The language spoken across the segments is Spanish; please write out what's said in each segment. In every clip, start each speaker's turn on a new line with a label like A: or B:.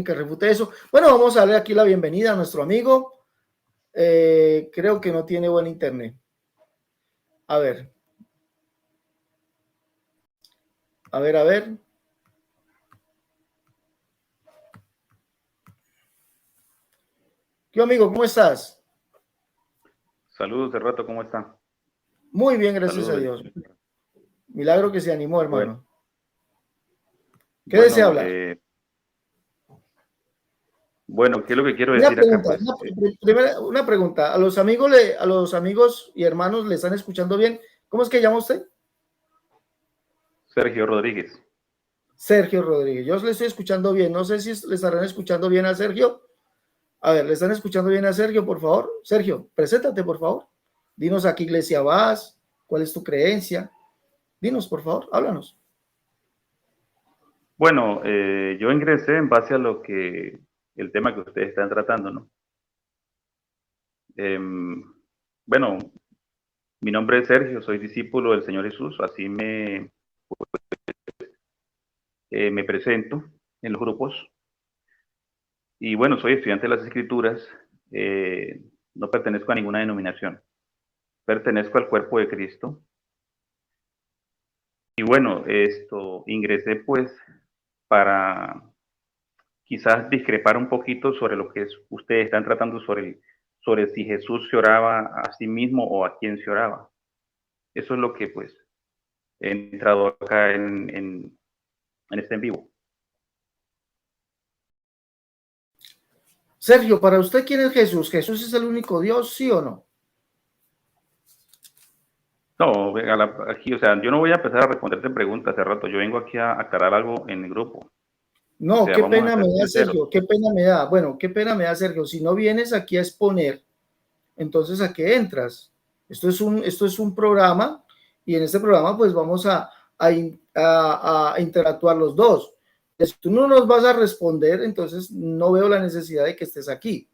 A: que refute eso. Bueno, vamos a darle aquí la bienvenida a nuestro amigo. Creo que no tiene buen internet. A ver. A ver. ¿Qué amigo? ¿Cómo estás?
B: Saludos, de rato, ¿cómo está?
A: Muy bien, gracias
B: Saludos,
A: a Dios. Milagro que se animó, hermano. ¿Qué
B: bueno,
A: desea hablar?
B: Bueno, ¿qué es lo que quiero
A: Una
B: decir acá?
A: pregunta,
B: Pues,
A: una pregunta. ¿A los amigos y hermanos le están escuchando bien? ¿Cómo es que llama usted?
B: Sergio Rodríguez.
A: Sergio Rodríguez. Yo le estoy escuchando bien. No sé si le estarán escuchando bien a Sergio. A ver, ¿le están escuchando bien a Sergio, por favor? Sergio, preséntate, por favor. Dinos a qué iglesia vas, cuál es tu creencia. Dinos, por favor, háblanos.
B: Bueno, yo ingresé en base a el tema que ustedes están tratando, ¿no? Bueno, mi nombre es Sergio, soy discípulo del Señor Jesús, así me presento en los grupos. Y bueno, soy estudiante de las Escrituras, no pertenezco a ninguna denominación, pertenezco al cuerpo de Cristo. Y bueno, ingresé pues para quizás discrepar un poquito sobre lo que ustedes están tratando sobre si Jesús se oraba a sí mismo o a quién se oraba. Eso es lo que pues he entrado acá en este en vivo.
A: Sergio, para usted, ¿quién es Jesús? ¿Jesús es el único Dios, sí o no?
B: No, aquí, o sea, yo no voy a empezar a responderte preguntas hace rato, yo vengo aquí a aclarar algo en el grupo. O
A: No,
B: sea,
A: qué
B: vamos a
A: pena me
B: ser
A: da,
B: sinceros.
A: Sergio, qué pena me da. Bueno, qué pena me da, Sergio. Si no vienes aquí a exponer, entonces ¿a qué entras? Esto es un programa y en este programa pues vamos a interactuar los dos. Si tú no nos vas a responder, entonces no veo la necesidad de que estés aquí.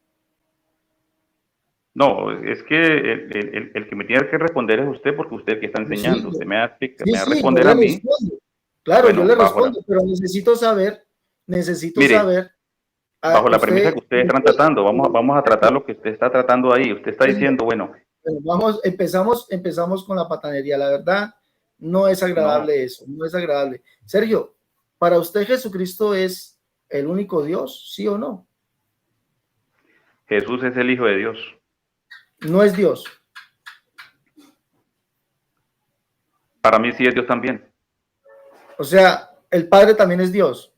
B: No, es que el que me tiene que responder es usted porque usted es el que está
A: Sí,
B: enseñando. Usted me va a
A: sí, yo
B: responder
A: le
B: a mí.
A: respondo. Claro, yo
B: Bueno,
A: le respondo, pero necesito
B: mire,
A: saber,
B: bajo la premisa
A: usted,
B: que ustedes están tratando, vamos a tratar lo que usted está tratando ahí. Usted está diciendo, bueno,
A: bueno, empezamos con la patanería. La verdad, no es
B: no,
A: agradable eso, no es agradable. Sergio, ¿para usted Jesucristo es el único Dios, sí o no?
B: Jesús es el Hijo de Dios.
A: No es Dios.
B: Para mí sí es Dios también.
A: O sea, el Padre también es Dios.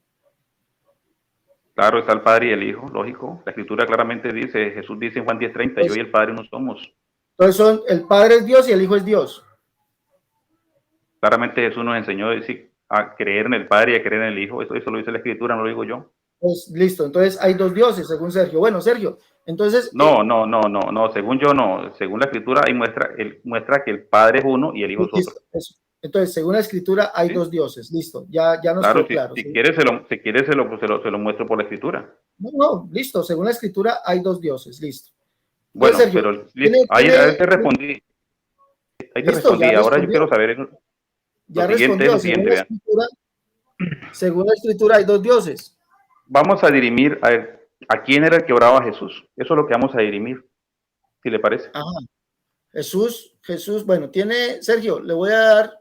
B: Claro, está el Padre y el Hijo, lógico. La Escritura claramente dice, Jesús dice en Juan 10:30, yo
A: Entonces,
B: y el Padre no somos.
A: el Padre es Dios y el Hijo es Dios.
B: Claramente Jesús nos enseñó a creer en el Padre y a creer en el Hijo. Eso lo dice la Escritura, no lo digo yo.
A: Pues listo, entonces hay dos dioses, según Sergio. Bueno, Sergio, entonces,
B: No, según yo no. Según la Escritura, ahí muestra que el Padre es uno y el Hijo es otro.
A: listo, eso. Entonces, según la escritura, hay
B: ¿Sí?
A: dos dioses. Listo, ya nos
B: Claro,
A: quedó claro.
B: si quiere, se lo muestro por la Escritura.
A: No, listo, según la escritura, hay dos dioses. Listo. Entonces,
B: Bueno,
A: Sergio,
B: pero listo, ahí te respondí. Ahí te
A: listo,
B: respondí. Ahora yo quiero saber lo
A: ya
B: siguiente es
A: respondió.
B: lo siguiente, vean.
A: Según la escritura, hay dos dioses.
B: Vamos a dirimir a quién era el que oraba a Jesús. Eso es lo que vamos a dirimir, si le parece.
A: Ajá. Jesús, bueno, Sergio, le voy a dar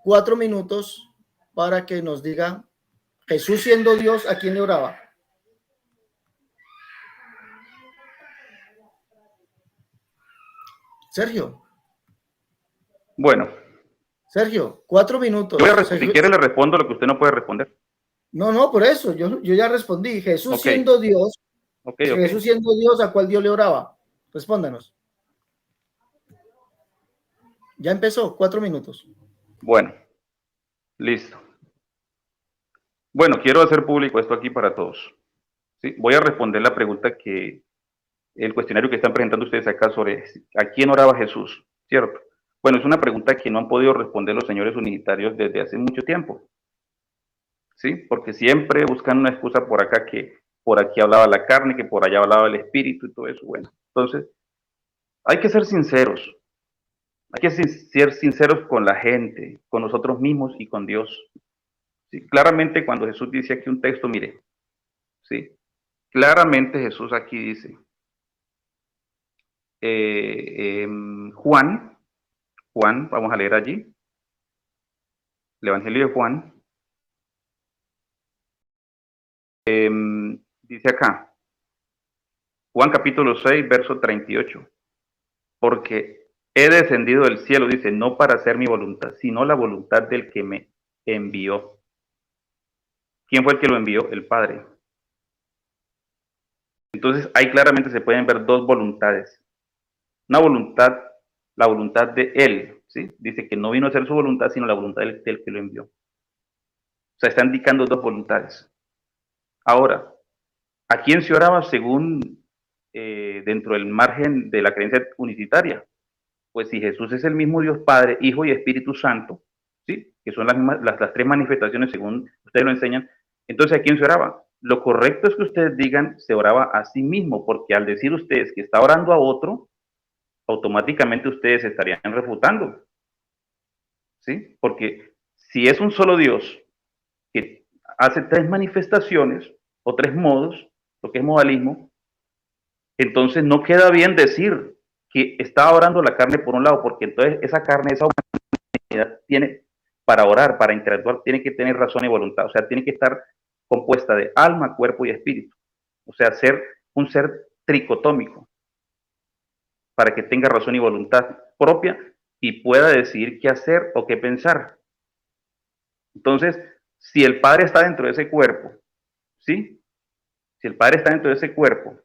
A: 4 minutos para que nos diga Jesús siendo Dios, ¿a quién le oraba? Sergio,
B: Bueno,
A: 4 minutos.
B: si quiere le respondo lo que usted no puede responder.
A: No, por eso, yo ya respondí. Jesús
B: Ok,
A: siendo Dios,
B: ok.
A: ¿a cuál Dios le oraba? Respóndanos. Ya empezó, 4 minutos.
B: Bueno, listo. Bueno, quiero hacer público esto aquí para todos. ¿Sí? Voy a responder la pregunta el cuestionario que están presentando ustedes acá sobre a quién oraba Jesús, ¿cierto? Bueno, es una pregunta que no han podido responder los señores unitarios desde hace mucho tiempo, ¿sí? Porque siempre buscan una excusa por acá que por aquí hablaba la carne, que por allá hablaba el espíritu y todo eso. Bueno, entonces hay que ser sinceros, hay que ser sinceros con la gente, con nosotros mismos y con Dios, ¿sí? Claramente cuando Jesús dice aquí un texto, mire, ¿sí? Claramente Jesús aquí dice, Juan, vamos a leer allí, el Evangelio de Juan, dice acá, Juan capítulo 6, verso 38, porque he descendido del cielo, dice, no para hacer mi voluntad, sino la voluntad del que me envió. ¿Quién fue el que lo envió? El Padre. Entonces ahí claramente se pueden ver dos voluntades. Una voluntad, la voluntad de Él, ¿sí? Dice que no vino a hacer su voluntad, sino la voluntad del que lo envió. O sea, está indicando dos voluntades. Ahora, ¿a quién se oraba según dentro del margen de la creencia unicitaria? Pues si Jesús es el mismo Dios Padre, Hijo y Espíritu Santo, ¿sí? Que son las tres manifestaciones según ustedes lo enseñan, entonces ¿a quién se oraba? Lo correcto es que ustedes digan se oraba a sí mismo, porque al decir ustedes que está orando a otro, automáticamente ustedes estarían refutando, ¿sí? Porque si es un solo Dios que hace tres manifestaciones o tres modos, lo que es modalismo, entonces no queda bien decir que está orando la carne por un lado, porque entonces esa carne, esa humanidad tiene, para orar, para interactuar, tiene que tener razón y voluntad, o sea, tiene que estar compuesta de alma, cuerpo y espíritu, o sea, ser un ser tricotómico, para que tenga razón y voluntad propia y pueda decidir qué hacer o qué pensar. Entonces, si el Padre está dentro de ese cuerpo, ¿sí? Si el Padre está dentro de ese cuerpo,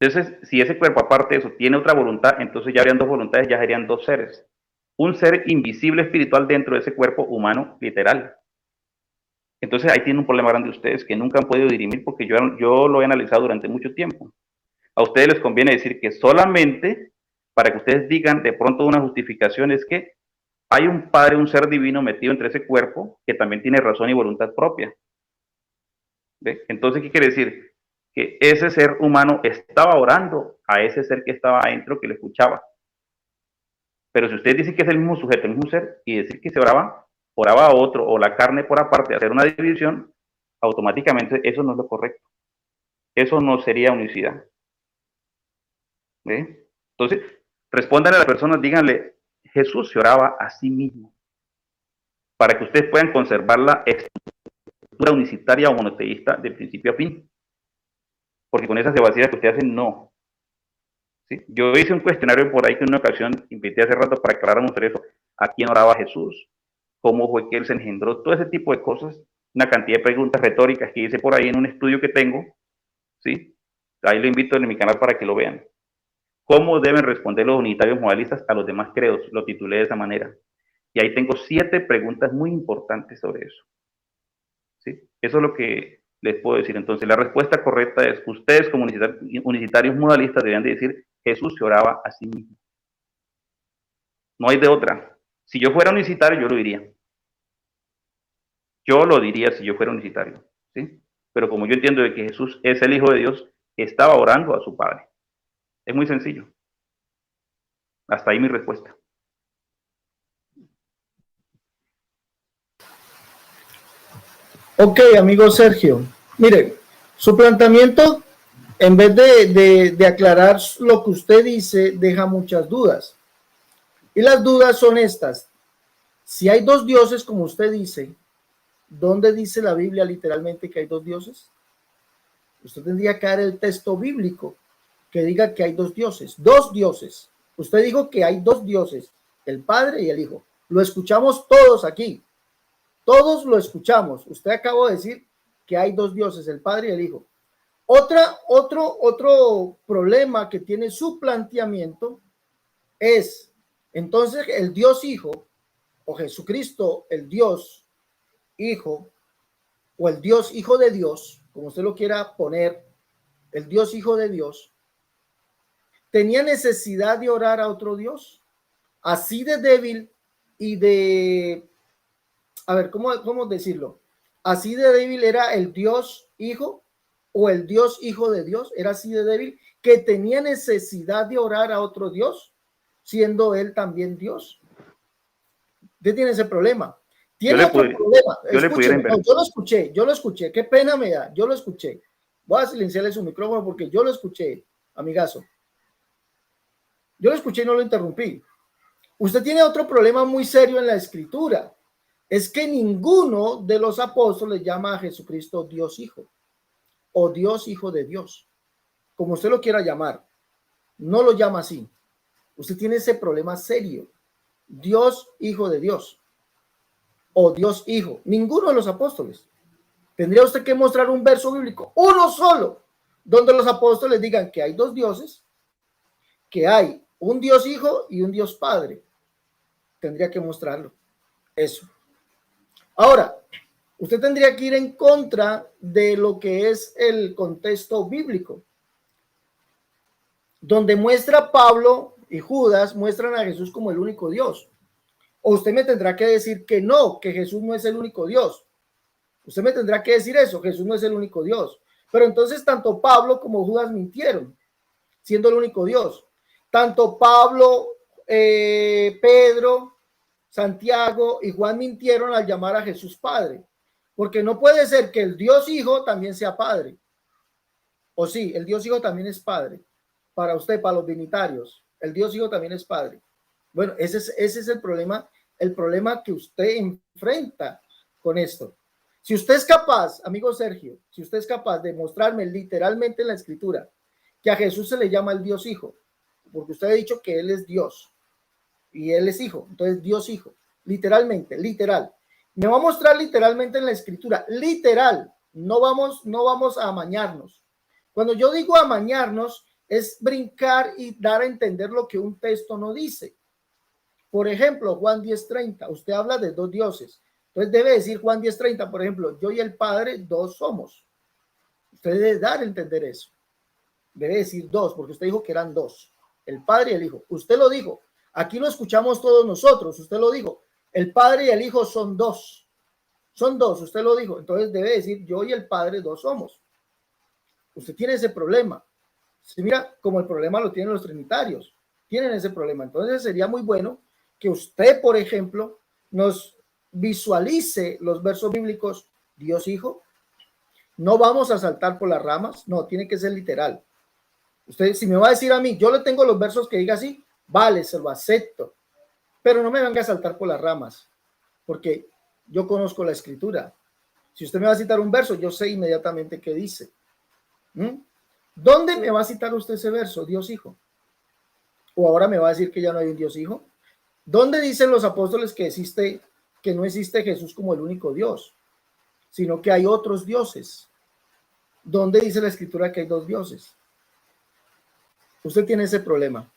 B: entonces, si ese cuerpo, aparte de eso, tiene otra voluntad, entonces ya habrían dos voluntades, ya serían dos seres. Un ser invisible espiritual dentro de ese cuerpo humano literal. Entonces ahí tiene un problema grande ustedes que nunca han podido dirimir porque yo lo he analizado durante mucho tiempo. A ustedes les conviene decir que solamente para que ustedes digan de pronto una justificación es que hay un Padre, un ser divino metido entre ese cuerpo que también tiene razón y voluntad propia. ¿Ve? Entonces, ¿qué quiere decir? Que ese ser humano estaba orando a ese ser que estaba adentro, que le escuchaba. Pero si ustedes dicen que es el mismo sujeto, el mismo ser, y decir que se oraba a otro, o la carne por aparte, hacer una división, automáticamente eso no es lo correcto. Eso no sería unicidad. ¿Ve? Entonces, respondan a las personas, díganle, Jesús se oraba a sí mismo, para que ustedes puedan conservar la estructura unicitaria o monoteísta de principio a fin. Porque con esas evasivas que ustedes hacen, no. ¿Sí? Yo hice un cuestionario por ahí que en una ocasión invité hace rato para aclararnos sobre eso. ¿A quién oraba Jesús? ¿Cómo fue que él se engendró? Todo ese tipo de cosas. Una cantidad de preguntas retóricas que hice por ahí en un estudio que tengo. ¿Sí? Ahí lo invito en mi canal para que lo vean. ¿Cómo deben responder los unitarios modalistas a los demás credos? Lo titulé de esa manera. Y ahí tengo 7 preguntas muy importantes sobre eso. ¿Sí? Eso es lo que les puedo decir. Entonces, la respuesta correcta es, ustedes como unicitarios modalistas deberían de decir, Jesús se oraba a sí mismo. No hay de otra. Si yo fuera unicitario, yo lo diría. Yo lo diría si yo fuera unicitario. ¿Sí? Pero como yo entiendo de que Jesús es el Hijo de Dios, estaba orando a su Padre. Es muy sencillo. Hasta ahí mi respuesta.
A: Ok, amigo Sergio. Mire, su planteamiento, en vez de aclarar lo que usted dice, deja muchas dudas. Y las dudas son estas. Si hay dos dioses, como usted dice, ¿dónde dice la Biblia literalmente que hay dos dioses? Usted tendría que dar el texto bíblico que diga que hay dos dioses. Dos dioses. Usted dijo que hay dos dioses, el Padre y el Hijo. Lo escuchamos todos aquí. Todos lo escuchamos. Usted acabó de decir que hay dos dioses, el Padre y el Hijo. Otro problema que tiene su planteamiento es, entonces, el Dios Hijo o Jesucristo, el Dios Hijo o el Dios Hijo de Dios, como usted lo quiera poner, el Dios Hijo de Dios, tenía necesidad de orar a otro Dios, así de débil y de, a ver, ¿cómo decirlo? Así de débil era el Dios Hijo o el Dios Hijo de Dios, era así de débil que tenía necesidad de orar a otro Dios, siendo él también Dios. Usted tiene ese problema. Tiene otro problema.
B: Yo
A: lo escuché. Qué pena me da. Yo lo escuché. Voy a silenciarle su micrófono porque yo lo escuché, amigazo. Yo lo escuché y no lo interrumpí. Usted tiene otro problema muy serio en la escritura. Es que ninguno de los apóstoles llama a Jesucristo Dios Hijo o Dios Hijo de Dios, como usted lo quiera llamar. No lo llama así. Usted tiene ese problema serio. Dios Hijo de Dios o Dios Hijo. Ninguno de los apóstoles. Tendría usted que mostrar un verso bíblico, uno solo, donde los apóstoles digan que hay dos dioses, que hay un Dios Hijo y un Dios Padre. Tendría que mostrarlo. Eso. Ahora, usted tendría que ir en contra de lo que es el contexto bíblico, donde muestra Pablo y Judas muestran a Jesús como el único Dios. O usted me tendrá que decir que no, que Jesús no es el único Dios. Usted me tendrá que decir eso, Jesús no es el único Dios. Pero entonces tanto Pablo como Judas mintieron, siendo el único Dios. Tanto Pablo, Pedro, Santiago y Juan mintieron al llamar a Jesús Padre. Porque no puede ser que el Dios Hijo también sea Padre. O sí, el Dios Hijo también es Padre. Para usted, para los dignitarios, el Dios Hijo también es Padre. Bueno, ese es el problema que usted enfrenta con esto. Si usted es capaz, amigo Sergio, si usted es capaz de mostrarme literalmente en la escritura que a Jesús se le llama el Dios Hijo, porque usted ha dicho que Él es Dios y Él es Hijo, entonces Dios Hijo, literalmente, literal. Me va a mostrar literalmente en la escritura, literal, no vamos a amañarnos. Cuando yo digo amañarnos, es brincar y dar a entender lo que un texto no dice. Por ejemplo, Juan 10:30, usted habla de dos dioses. Entonces debe decir Juan 10:30, por ejemplo, yo y el Padre dos somos. Usted debe dar a entender eso. Debe decir dos, porque usted dijo que eran dos, el Padre y el Hijo. Usted lo dijo. Aquí lo escuchamos todos nosotros. Usted lo dijo. El Padre y el Hijo son dos. Son dos, usted lo dijo. Entonces debe decir yo y el Padre dos somos. Usted tiene ese problema. Si mira, como el problema lo tienen los trinitarios. Tienen ese problema. Entonces sería muy bueno que usted, por ejemplo, nos visualice los versos bíblicos Dios Hijo. No vamos a saltar por las ramas, no, tiene que ser literal. Usted, si me va a decir a mí, yo le tengo los versos que diga así, vale, se lo acepto, pero no me venga a saltar por las ramas, porque yo conozco la escritura. Si usted me va a citar un verso, yo sé inmediatamente qué dice. ¿Dónde me va a citar usted ese verso, Dios Hijo? ¿O ahora me va a decir que ya no hay un Dios Hijo? ¿Dónde dicen los apóstoles que no existe Jesús como el único Dios, sino que hay otros dioses? ¿Dónde dice la escritura que hay dos dioses? Usted tiene ese problema.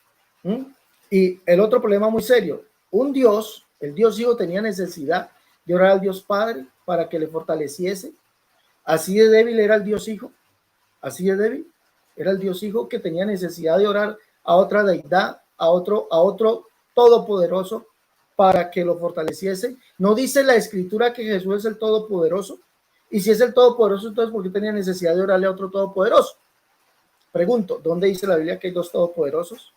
A: Y el otro problema muy serio, un Dios, el Dios Hijo tenía necesidad de orar al Dios Padre para que le fortaleciese. Así de débil era el Dios Hijo, así de débil era el Dios Hijo, que tenía necesidad de orar a otra deidad, a otro todopoderoso para que lo fortaleciese. ¿No dice la escritura que Jesús es el todopoderoso? Y si es el todopoderoso, entonces ¿por qué tenía necesidad de orarle a otro todopoderoso? Pregunto, ¿dónde dice la Biblia que hay dos todopoderosos?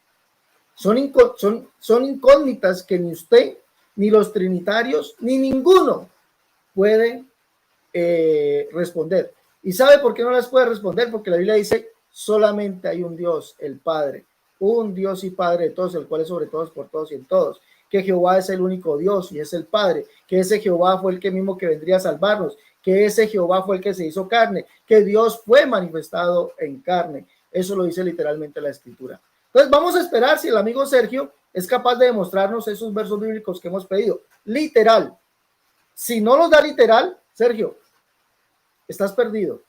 A: Son incógnitas que ni usted, ni los trinitarios, ni ninguno puede responder. ¿Y sabe por qué no las puede responder? Porque la Biblia dice, solamente hay un Dios, el Padre, un Dios y Padre de todos, el cual es sobre todos, por todos y en todos, que Jehová es el único Dios y es el Padre, que ese Jehová fue el que mismo que vendría a salvarnos, que ese Jehová fue el que se hizo carne, que Dios fue manifestado en carne. Eso lo dice literalmente la escritura. Entonces vamos a esperar si el amigo Sergio es capaz de demostrarnos esos versos bíblicos que hemos pedido, literal. Si no los da literal, Sergio, estás perdido.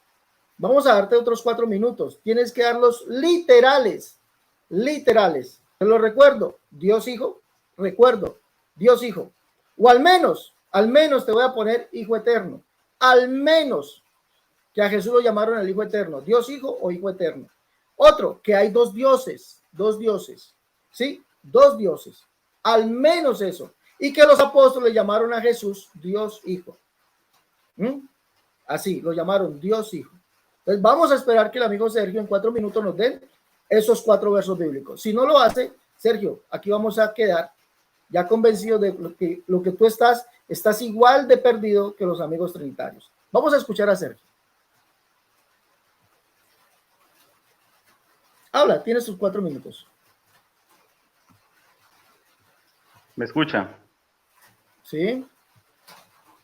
A: Vamos a darte otros 4 minutos. Tienes que darlos literales. Literales. Te lo recuerdo. Dios Hijo. Recuerdo. Dios Hijo. O al menos te voy a poner Hijo Eterno. Al menos que a Jesús lo llamaron el Hijo Eterno. Dios Hijo o Hijo Eterno. Otro, que hay dos dioses. ¿Sí? Dos dioses. Al menos eso. Y que los apóstoles llamaron a Jesús Dios Hijo. Así, lo llamaron Dios Hijo. Entonces vamos a esperar que el amigo Sergio en 4 minutos nos dé esos 4 versos bíblicos. Si no lo hace, Sergio, aquí vamos a quedar ya convencido de lo que tú estás igual de perdido que los amigos trinitarios. Vamos a escuchar a Sergio. Habla, tienes tus 4 minutos.
B: ¿Me escucha?
A: Sí.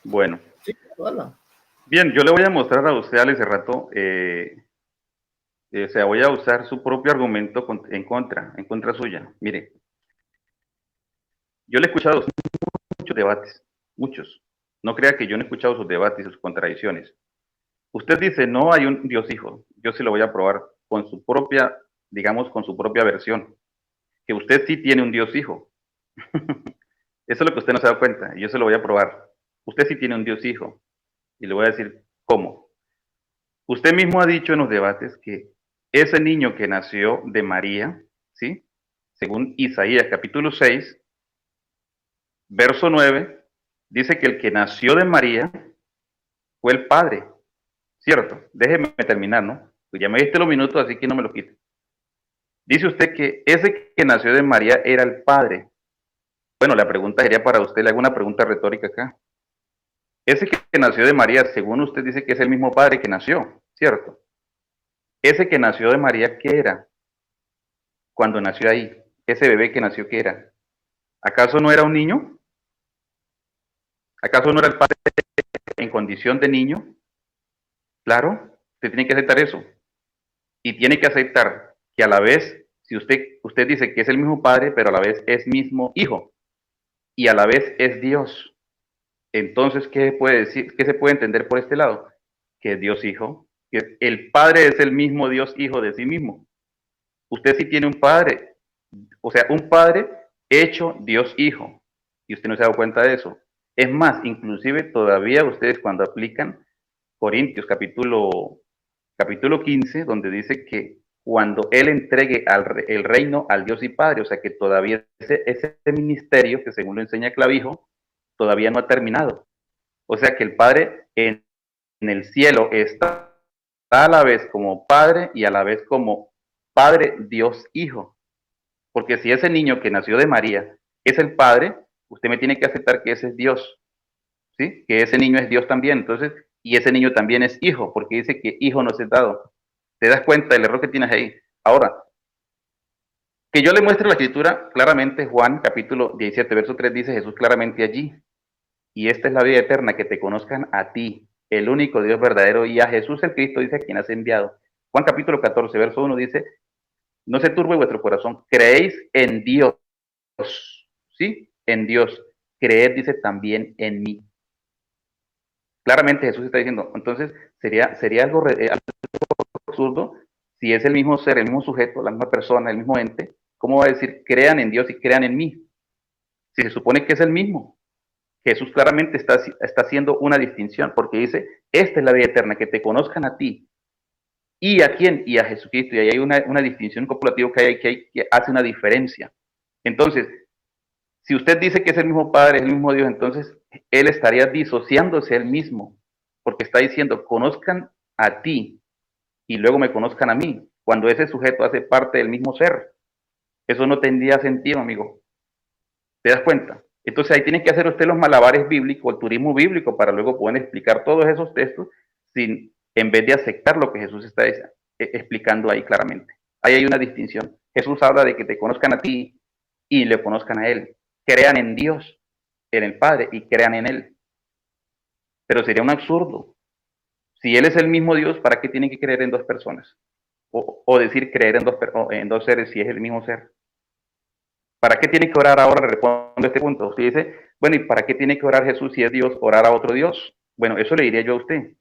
B: Bueno.
A: Sí, habla.
B: Bien, yo le voy a mostrar a usted, Alex, hace rato, o sea, voy a usar su propio argumento en contra suya. Mire, yo le he escuchado muchos debates, muchos. No crea que yo no he escuchado sus debates y sus contradicciones. Usted dice, no hay un Dios hijo. Yo sí lo voy a probar con su propia, digamos, con su propia versión. Que usted sí tiene un Dios hijo. Eso es lo que usted no se da cuenta. Y yo se lo voy a probar. Usted sí tiene un Dios hijo. Y le voy a decir cómo. Usted mismo ha dicho en los debates que ese niño que nació de María, ¿sí? Según Isaías capítulo 6, verso 9, dice que el que nació de María fue el Padre, ¿cierto? Déjeme terminar, ¿no? Pues ya me diste los minutos, así que no me lo quite. Dice usted que ese que nació de María era el Padre. Bueno, la pregunta sería para usted, le hago una pregunta retórica acá. Ese que nació de María, según usted dice que es el mismo Padre que nació, ¿cierto? Ese que nació de María, ¿qué era cuando nació ahí? Ese bebé que nació, ¿qué era? ¿Acaso no era un niño? ¿Acaso no era el Padre en condición de niño? Claro, usted tiene que aceptar eso. Y tiene que aceptar que a la vez, si usted dice que es el mismo Padre, pero a la vez es mismo Hijo, y a la vez es Dios. Entonces, ¿qué puede decir? ¿Qué se puede entender por este lado? Que es Dios Hijo, que el Padre es el mismo Dios Hijo de sí mismo. Usted sí tiene un Padre, o sea, un Padre hecho Dios Hijo, y usted no se ha dado cuenta de eso. Es más, inclusive todavía ustedes cuando aplican Corintios capítulo 15, donde dice que cuando Él entregue el reino al Dios y Padre, o sea que todavía ese ministerio, que según lo enseña Clavijo, todavía no ha terminado. O sea que el Padre en el cielo está a la vez como Padre y a la vez como Padre Dios Hijo. Porque si ese niño que nació de María es el Padre, usted me tiene que aceptar que ese es Dios, ¿sí? Que ese niño es Dios también. Entonces, y ese niño también es hijo, porque dice que hijo no se ha dado. ¿Te das cuenta del error que tienes ahí? Ahora, que yo le muestre la escritura claramente, Juan capítulo 17, verso 3 dice Jesús claramente allí. Y esta es la vida eterna, que te conozcan a ti, el único Dios verdadero, y a Jesús el Cristo, dice a quien has enviado. Juan capítulo 14, verso 1 dice, no se turbe vuestro corazón, creéis en Dios, ¿sí? En Dios. Creed, dice, también en mí. Claramente Jesús está diciendo, entonces sería algo absurdo si es el mismo ser, el mismo sujeto, la misma persona, el mismo ente, ¿cómo va a decir crean en Dios y crean en mí? Si se supone que es el mismo. Jesús claramente está haciendo una distinción porque dice, esta es la vida eterna, que te conozcan a ti. ¿Y a quién? Y a Jesucristo. Y ahí hay una distinción copulativa que hace una diferencia. Entonces, si usted dice que es el mismo Padre, es el mismo Dios, entonces Él estaría disociándose él mismo, porque está diciendo, conozcan a ti y luego me conozcan a mí, cuando ese sujeto hace parte del mismo ser. Eso no tendría sentido, amigo. ¿Te das cuenta? Entonces ahí tiene que hacer usted los malabares bíblicos, el turismo bíblico, para luego poder explicar todos esos textos en vez de aceptar lo que Jesús está explicando ahí claramente. Ahí hay una distinción. Jesús habla de que te conozcan a ti y le conozcan a Él. Crean en Dios, en el Padre, y crean en Él. Pero sería un absurdo. Si Él es el mismo Dios, ¿para qué tiene que creer en dos personas? O decir creer en dos seres si es el mismo ser. ¿Para qué tiene que orar ahora? Le respondo a este punto. Usted dice, bueno, ¿y para qué tiene que orar Jesús si es Dios, orar a otro Dios? Bueno, eso le diría yo a usted.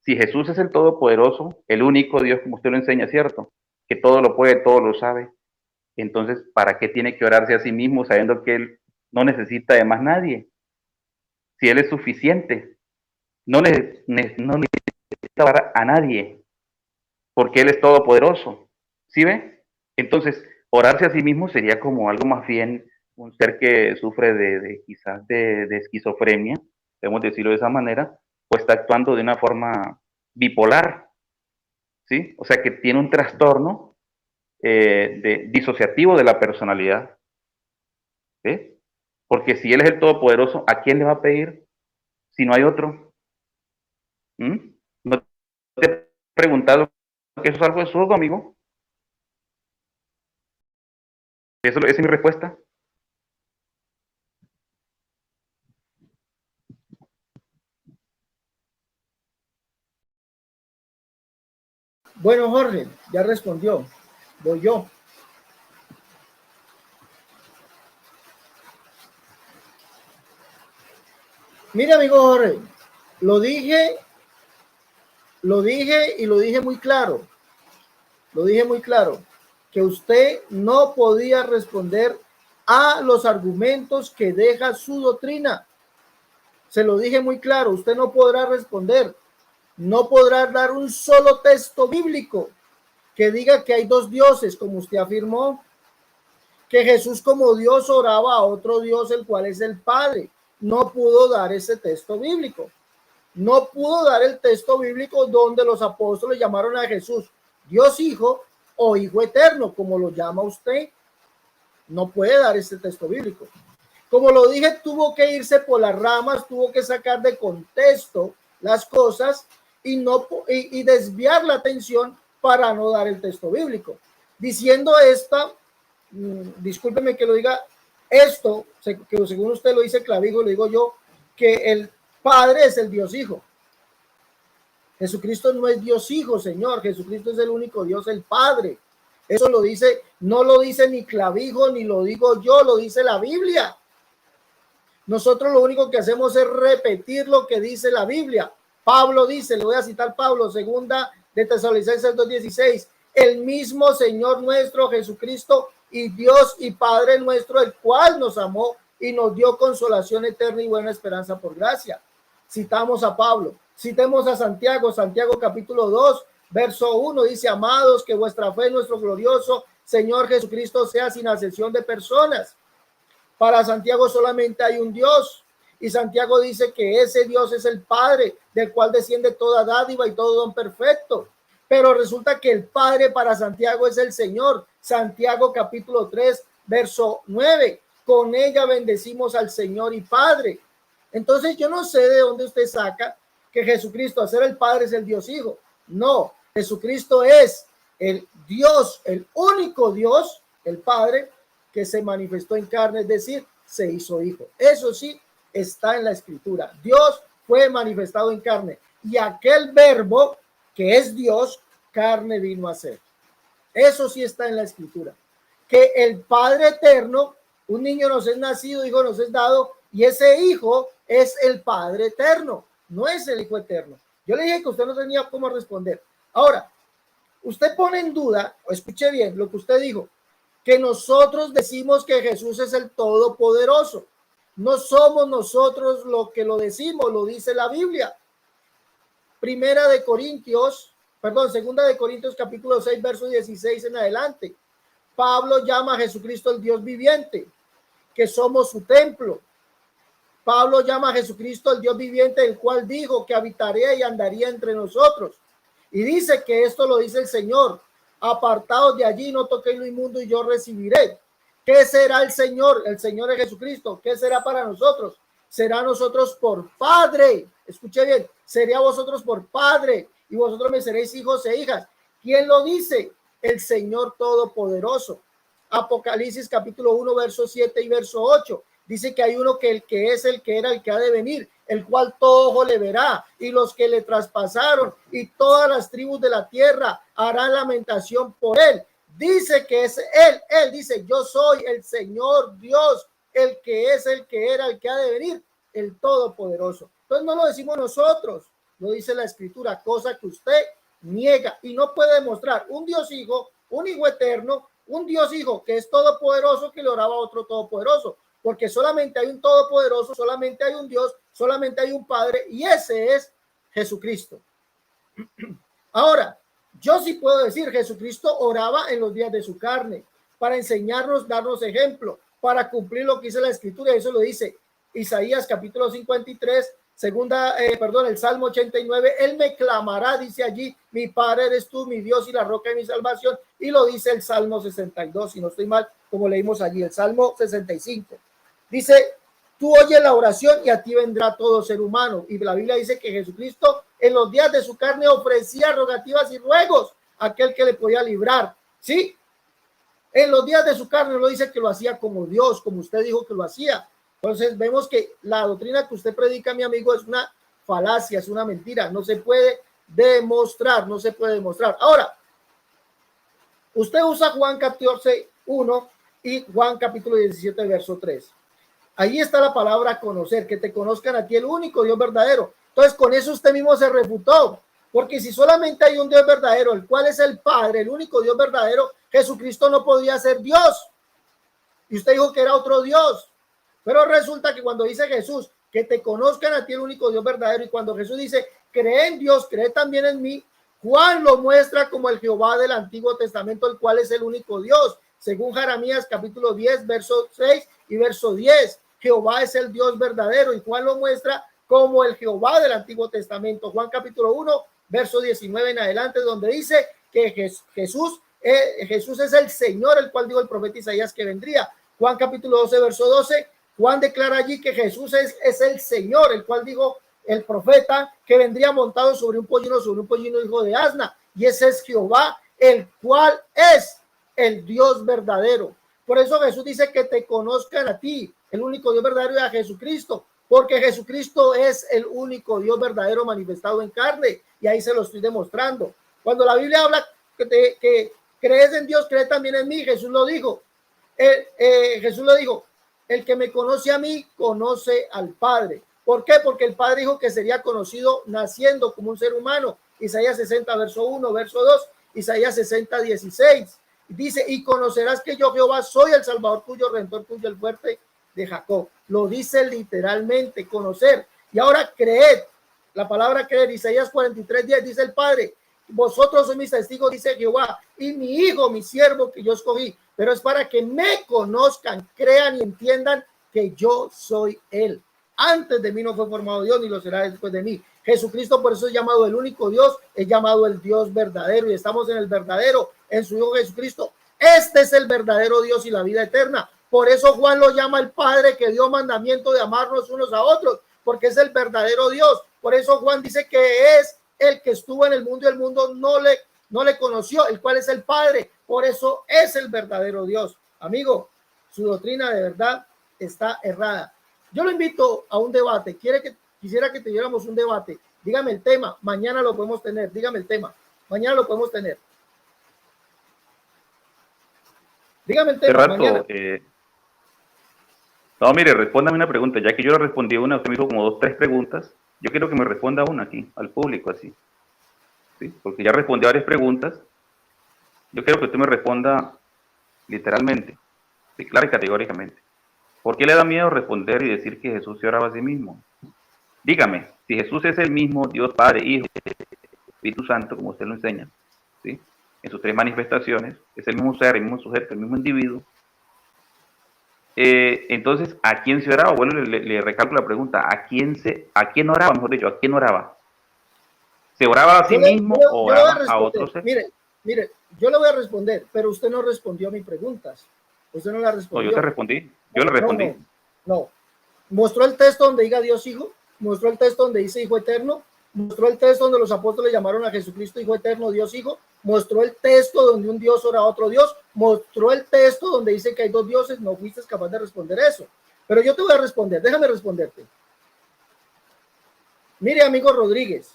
B: Si Jesús es el Todopoderoso, el único Dios, como usted lo enseña, ¿cierto? Que todo lo puede, todo lo sabe. Entonces, ¿para qué tiene que orarse a sí mismo sabiendo que Él no necesita de más nadie? Si Él es suficiente, no necesita orar a nadie, porque Él es todopoderoso. ¿Sí ve? Entonces, orarse a sí mismo sería como algo más bien un ser que sufre quizás de esquizofrenia, podemos decirlo de esa manera, o está actuando de una forma bipolar, ¿sí? O sea, que tiene un trastorno disociativo de la personalidad, ¿sí? Porque si Él es el Todopoderoso, ¿a quién le va a pedir si no hay otro? ¿No te he preguntado que eso es algo absurdo, amigo? Esa es mi respuesta.
A: Bueno, Jorge, ya respondió. Voy yo. Mira, amigo Jorge, lo dije y lo dije muy claro. Lo dije muy claro, que usted no podía responder a los argumentos que deja su doctrina. Se lo dije muy claro, usted no podrá responder, no podrá dar un solo texto bíblico que diga que hay dos dioses, como usted afirmó, que Jesús como Dios oraba a otro Dios, el cual es el Padre. No pudo dar ese texto bíblico. No pudo dar el texto bíblico donde los apóstoles llamaron a Jesús Dios Hijo o Hijo Eterno, como lo llama usted. No puede dar este texto bíblico. Como lo dije, tuvo que irse por las ramas, tuvo que sacar de contexto las cosas y desviar la atención para no dar el texto bíblico. Diciendo esta, discúlpeme que lo diga, esto, que según usted lo dice Clavijo, lo digo yo, que el Padre es el Dios Hijo. Jesucristo no es Dios Hijo, Señor. Jesucristo es el único Dios, el Padre. Eso lo dice, no lo dice ni Clavijo, ni lo digo yo, lo dice la Biblia. Nosotros lo único que hacemos es repetir lo que dice la Biblia. Pablo dice, le voy a citar Pablo, segunda de Tesalonicenses 2:16, el mismo Señor nuestro Jesucristo y Dios y Padre nuestro, el cual nos amó y nos dio consolación eterna y buena esperanza por gracia. Citamos a Pablo, citemos a Santiago, Santiago capítulo 2, verso 1, dice, amados, que vuestra fe en nuestro glorioso Señor Jesucristo sea sin acepción de personas. Para Santiago solamente hay un Dios, y Santiago dice que ese Dios es el Padre, del cual desciende toda dádiva y todo don perfecto. Pero resulta que el Padre para Santiago es el Señor. Santiago capítulo 3, verso 9. Con ella bendecimos al Señor y Padre. Entonces yo no sé de dónde usted saca que Jesucristo, a ser el Padre, es el Dios Hijo. No, Jesucristo es el Dios, el único Dios, el Padre, que se manifestó en carne, es decir, se hizo hijo. Eso sí está en la escritura. Dios fue manifestado en carne y aquel verbo que es Dios, carne vino a ser. Eso sí está en la escritura. Que el Padre eterno, un niño nos es nacido, hijo nos es dado, y ese hijo es el Padre eterno, no es el Hijo eterno. Yo le dije que usted no tenía cómo responder. Ahora, usted pone en duda, o escuche bien lo que usted dijo, que nosotros decimos que Jesús es el Todopoderoso. No somos nosotros lo que lo decimos, lo dice la Biblia. Segunda de Corintios capítulo 6, verso 16 en adelante. Pablo llama a Jesucristo el Dios viviente, que somos su templo. Pablo llama a Jesucristo el Dios viviente, el cual dijo que habitaría y andaría entre nosotros. Y dice que esto lo dice el Señor. Apartados de allí, no toquéis lo inmundo y yo recibiré. ¿Qué será el Señor? El Señor es Jesucristo. ¿Qué será para nosotros? Será nosotros por Padre. Escuche bien, sería vosotros por Padre y vosotros me seréis hijos e hijas. ¿Quién lo dice? El Señor Todopoderoso. Apocalipsis capítulo 1, verso 7 y verso 8. Dice que hay uno que el que es, el que era, el que ha de venir, el cual todo ojo le verá, y los que le traspasaron y todas las tribus de la tierra harán lamentación por él. Dice que es él dice, yo soy el Señor Dios, el que es, el que era, el que ha de venir, el Todopoderoso. Entonces no lo decimos nosotros, lo dice la Escritura, cosa que usted niega y no puede demostrar un Dios Hijo, un Hijo eterno, un Dios Hijo que es todopoderoso, que le oraba a otro todopoderoso. Porque solamente hay un Todopoderoso, solamente hay un Dios, solamente hay un Padre, y ese es Jesucristo. Ahora, yo sí puedo decir, Jesucristo oraba en los días de su carne, para enseñarnos, darnos ejemplo, para cumplir lo que dice la Escritura, y eso lo dice Isaías capítulo 53, el Salmo 89, él me clamará, dice allí, mi Padre eres tú, mi Dios y la roca de mi salvación, y lo dice el Salmo 62, si no estoy mal, como leímos allí, el Salmo 65. Dice, Tú oyes la oración y a ti vendrá todo ser humano. Y la Biblia dice que Jesucristo en los días de su carne ofrecía rogativas y ruegos a aquel que le podía librar. ¿Sí? En los días de su carne lo dice que lo hacía como Dios, como usted dijo que lo hacía. Entonces vemos que la doctrina que usted predica, mi amigo, es una falacia, es una mentira. No se puede demostrar, no se puede demostrar. Ahora, usted usa Juan 14:1 y Juan capítulo 17, verso 3. Ahí está la palabra conocer, que te conozcan a ti, el único Dios verdadero. Entonces, con eso usted mismo se refutó, porque si solamente hay un Dios verdadero, el cual es el Padre, el único Dios verdadero, Jesucristo no podía ser Dios. Y usted dijo que era otro Dios. Pero resulta que cuando dice Jesús, que te conozcan a ti, el único Dios verdadero, y cuando Jesús dice, cree en Dios, cree también en mí, Juan lo muestra como el Jehová del Antiguo Testamento, el cual es el único Dios. Según Jeremías capítulo 10, verso 6 y verso 10. Jehová es el Dios verdadero y Juan lo muestra como el Jehová del Antiguo Testamento. Juan capítulo 1, verso 19 en adelante, donde dice que Jesús es el Señor, el cual dijo el profeta Isaías que vendría. Juan capítulo 12, verso 12, Juan declara allí que Jesús es el Señor, el cual dijo el profeta que vendría montado sobre un pollino hijo de asna. Y ese es Jehová, el cual es el Dios verdadero. Por eso Jesús dice que te conozcan a ti, el único Dios verdadero, y a Jesucristo, porque Jesucristo es el único Dios verdadero manifestado en carne, y ahí se lo estoy demostrando. Cuando la Biblia habla que crees en Dios, cree también en mí, Jesús lo dijo. Jesús lo dijo, el que me conoce a mí, conoce al Padre. ¿Por qué? Porque el Padre dijo que sería conocido naciendo como un ser humano. Isaías 60, verso 1, verso 2, Isaías 60, 16. Dice, y conocerás que yo Jehová soy el Salvador tuyo, Redentor tuyo, el fuerte de Jacob. Lo dice literalmente, conocer. Y ahora creed, la palabra creer, Isaías 43, 10, dice el Padre, vosotros sois mis testigos, dice Jehová, y mi hijo, mi siervo que yo escogí, pero es para que me conozcan, crean y entiendan que yo soy él. Antes de mí no fue formado Dios, ni lo será después de mí. Jesucristo por eso es llamado el único Dios, es llamado el Dios verdadero, y estamos en el verdadero, en su Hijo Jesucristo. Este es el verdadero Dios y la vida eterna. Por eso Juan lo llama el Padre que dio mandamiento de amarnos unos a otros, porque es el verdadero Dios. Por eso Juan dice que es el que estuvo en el mundo y el mundo no le conoció, el cual es el Padre. Por eso es el verdadero Dios. Amigo, su doctrina de verdad está errada. Yo lo invito a un debate. Quisiera que tuviéramos un debate. Dígame el tema. Mañana lo podemos tener. Dígame el tema. Mañana lo podemos tener. Dígame el tema. Mañana.
B: No, mire, respóndame una pregunta. Ya que yo le respondí una, usted me hizo como 2, 3 preguntas. Yo quiero que me responda una aquí, al público, así. ¿Sí? Porque ya respondí varias preguntas. Yo quiero que usted me responda literalmente, sí, claro y categóricamente. ¿Por qué le da miedo responder y decir que Jesús se oraba a sí mismo? Dígame, si Jesús es el mismo Dios Padre, Hijo, Espíritu Santo, como usted lo enseña, ¿sí? En sus 3 manifestaciones, es el mismo ser, el mismo sujeto, el mismo individuo. Entonces, ¿a quién se oraba? Bueno, le recalco la pregunta, ¿a quién oraba? Mejor dicho, ¿a quién oraba? ¿Se oraba a sí mismo o oraba a otro ser?
A: Mire, yo le voy a responder, pero usted no respondió a mis preguntas. Usted no la respondió.
B: No, yo te respondí. Yo le respondí.
A: No. Mostró el texto donde diga Dios Hijo, mostró el texto donde dice Hijo Eterno, mostró el texto donde los apóstoles llamaron a Jesucristo Hijo Eterno, Dios Hijo, mostró el texto donde un Dios ora a otro Dios, mostró el texto donde dice que hay 2 dioses. No fuiste capaz de responder eso. Pero yo te voy a responder, déjame responderte. Mire, amigo Rodríguez,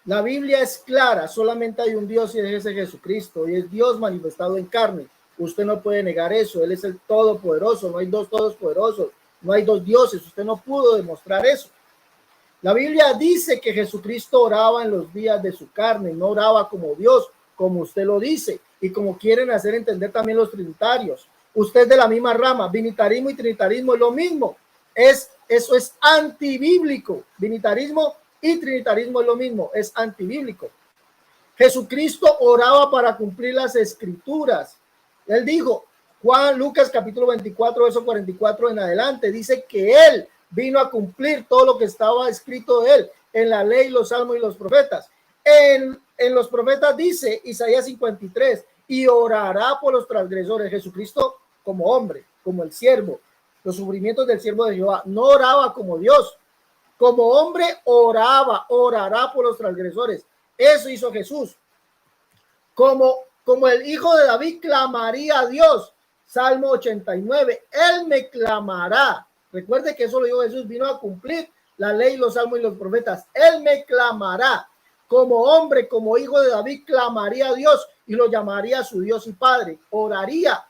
A: la Biblia es clara, solamente hay un Dios y es Jesucristo, y es Dios manifestado en carne. Usted no puede negar eso, Él es el Todopoderoso, no hay 2 todopoderosos, no hay 2 dioses, usted no pudo demostrar eso. La Biblia dice que Jesucristo oraba en los días de su carne, no oraba como Dios, como usted lo dice, y como quieren hacer entender también los trinitarios. Usted de la misma rama, binitarismo y trinitarismo es lo mismo, eso es antibíblico, binitarismo y trinitarismo es lo mismo, es antibíblico. Jesucristo oraba para cumplir las escrituras. Él dijo, Lucas capítulo 24, verso 44 en adelante, dice que él vino a cumplir todo lo que estaba escrito de él en la ley, los salmos y los profetas. En los profetas dice Isaías 53, y orará por los transgresores. Jesucristo como hombre, como el siervo, los sufrimientos del siervo de Jehová. No oraba como Dios. Como hombre orará por los transgresores. Eso hizo Jesús. Como el hijo de David clamaría a Dios. Salmo 89. Él me clamará. Recuerde que eso lo dijo Jesús. Vino a cumplir la ley, los salmos y los profetas. Él me clamará. Como hombre, como hijo de David, clamaría a Dios y lo llamaría su Dios y Padre. Oraría.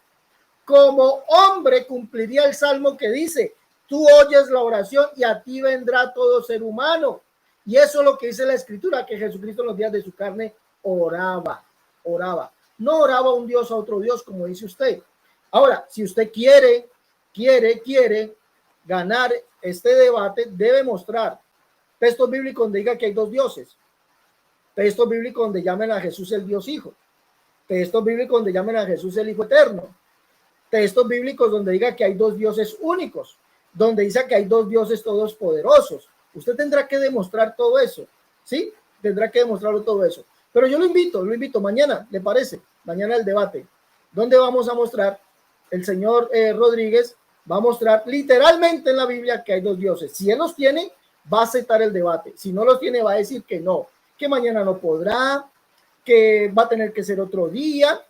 A: Como hombre cumpliría el salmo que dice: tú oyes la oración y a ti vendrá todo ser humano. Y eso es lo que dice la Escritura, que Jesucristo en los días de su carne oraba. No oraba un Dios a otro Dios, como dice usted. Ahora, si usted quiere ganar este debate, debe mostrar textos bíblicos donde diga que hay dos dioses, textos bíblicos donde llamen a Jesús el Dios Hijo, textos bíblicos donde llamen a Jesús el Hijo Eterno, textos bíblicos donde diga que hay dos dioses únicos, donde dice que hay dos dioses todos poderosos. Usted tendrá que demostrar todo eso, ¿sí? Tendrá que demostrarlo todo eso. Pero yo lo invito mañana, ¿le parece? Mañana el debate, donde vamos a mostrar, el señor Rodríguez va a mostrar literalmente en la Biblia que hay dos dioses. Si él los tiene, va a aceptar el debate. Si no los tiene, va a decir que no, que mañana no podrá, que va a tener que ser otro día,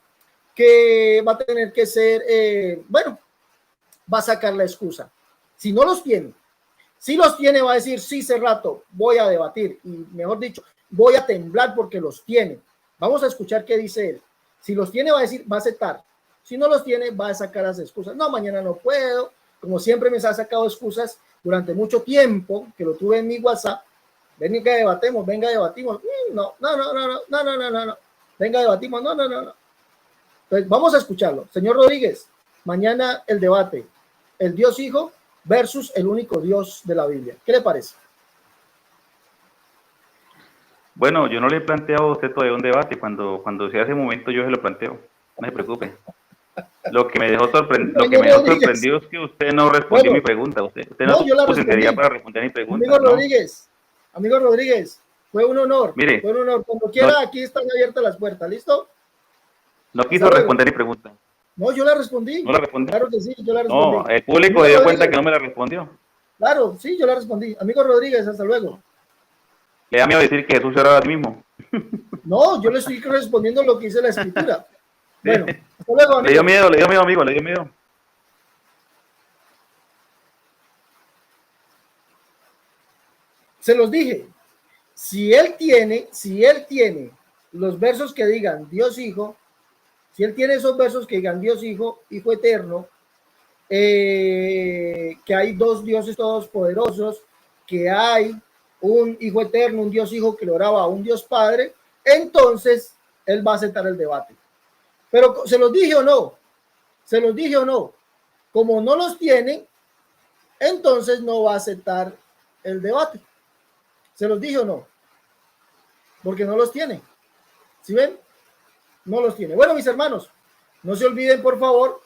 A: que va a tener que ser, va a sacar la excusa. Si no los tiene, si los tiene, va a decir: sí, hace rato voy a debatir, y mejor dicho, voy a temblar porque los tiene. Vamos a escuchar qué dice él. Si los tiene, va a decir, va a aceptar. Si no los tiene, va a sacar las excusas. No, mañana no puedo. Como siempre me ha sacado excusas durante mucho tiempo, que lo tuve en mi WhatsApp. Venga que debatimos. No. Venga, debatimos. No. Entonces, vamos a escucharlo. Señor Rodríguez, mañana el debate. El Dios Hijo versus el único Dios de la Biblia. ¿Qué le parece?
B: Bueno, yo no le he planteado a usted todavía un debate. Cuando sea ese momento, yo se lo planteo. No se preocupe. Lo que me dejó sorprendido es que usted no respondió mi pregunta. Usted no tuvo sinceridad para responder mi pregunta.
A: Amigo Rodríguez, fue un honor.
B: Mire,
A: fue un honor. Cuando quiera, aquí están abiertas las puertas. ¿Listo?
B: No quiso responder mi pregunta.
A: No, yo la respondí.
B: ¿No la respondí?
A: Claro que sí, yo la respondí.
B: No, el público se dio cuenta que no me la respondió.
A: Claro, sí, yo la respondí. Amigo Rodríguez, hasta luego.
B: Le da miedo decir que Jesús era a ti mismo.
A: No, yo le estoy respondiendo lo que dice la Escritura. Bueno, hasta luego, amigo.
B: Le dio miedo, amigo, le dio miedo.
A: Se los dije. Si él tiene los versos que digan Dios Hijo, si él tiene esos versos que digan Dios Hijo, Hijo Eterno, que hay dos dioses todos poderosos, que hay un Hijo Eterno, un Dios Hijo que le oraba a un Dios Padre, entonces él va a aceptar el debate. Pero ¿se los dije o no? Como no los tiene, entonces no va a aceptar el debate. ¿Se los dije o no? Porque no los tiene. ¿Sí ven? No los tiene. Bueno, mis hermanos, no se olviden, por favor,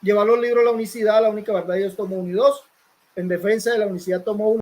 A: llevar los libros La Unicidad, La Única Verdad de Dios, tomo 1 y 2. En defensa de la unicidad, tomo 1.